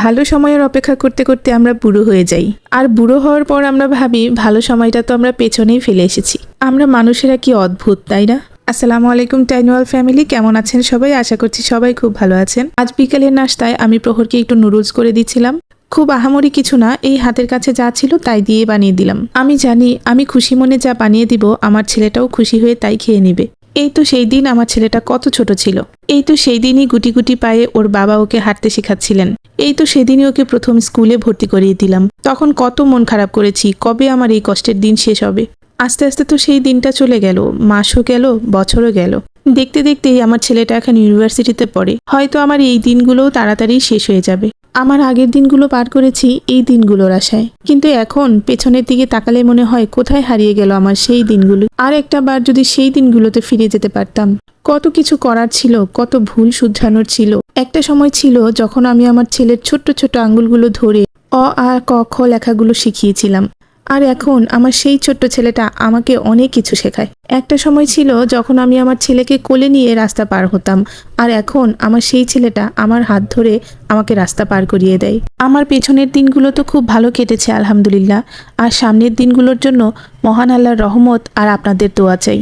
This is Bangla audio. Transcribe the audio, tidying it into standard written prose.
ভালো সময়ের অপেক্ষা করতে করতে আমরা বুড়ো হয়ে যাই, আর বুড়ো হওয়ার পর আমরা ভাবি ভালো সময়টা তো আমরা পেছনেই ফেলে এসেছি। আমরা মানুষেরা কি অদ্ভুত, তাই না? আসসালামু আলাইকুম টাইনওয়াল ফ্যামিলি, কেমন আছেন সবাই? আশা করছি সবাই খুব ভালো আছেন। আজ বিকেলের নাস্তায় আমি প্রহরকে একটু নুডলস করে দিচ্ছিলাম। খুব আহামরি কিছু না, এই হাতের কাছে যা ছিল তাই দিয়ে বানিয়ে দিলাম। আমি জানি আমি খুশি মনে যা বানিয়ে দিব আমার ছেলেটাও খুশি হয়ে তাই খেয়ে নিবে। এই তো সেই দিন আমার ছেলেটা কত ছোট ছিল। এই তো সেই দিনই গুটি গুটি পায়ে ওর বাবা ওকে হাঁটতে শেখাচ্ছিলেন। এই তো সেদিনই ওকে প্রথম স্কুলে ভর্তি করিয়ে দিলাম। তখন কত মন খারাপ করেছি, কবে আমার এই কষ্টের দিন শেষ হবে। আস্তে আস্তে তো সেই দিনটা চলে গেল, মাসও গেল, বছরও গেল। দেখতে দেখতেই আমার ছেলেটা এখন ইউনিভার্সিটিতে পড়ে। হয়তো আমার এই দিনগুলোও তাড়াতাড়ি শেষ হয়ে যাবে। আমার আগের দিনগুলো পার করেছি এই দিনগুলোর আশায়, কিন্তু এখন পেছনের দিকে তাকালে মনে হয় কোথায় হারিয়ে গেল আমার সেই দিনগুলো। আর একটা বার যদি সেই দিনগুলোতে ফিরে যেতে পারতাম। কত কিছু করার ছিল, কত ভুল শুধরানোর ছিল। একটা সময় ছিল যখন আমি আমার ছেলের ছোট্ট ছোট্ট আঙ্গুলগুলো ধরে অ আ ক খ লেখাগুলো শিখিয়েছিলাম। আর এখন আমার সেই ছোট্ট ছেলেটা আমাকে অনেক কিছু শেখায়। একটা সময় ছিল যখন আমি আমার ছেলেকে কোলে নিয়ে রাস্তা পার হতাম, আর এখন আমার সেই ছেলেটা আমার হাত ধরে আমাকে রাস্তা পার করিয়ে দেয়। আমার পেছনের দিনগুলো তো খুব ভালো কেটেছে আলহামদুলিল্লাহ, আর সামনের দিনগুলোর জন্য মহান আল্লাহর রহমত আর আপনাদের দোয়া চাই।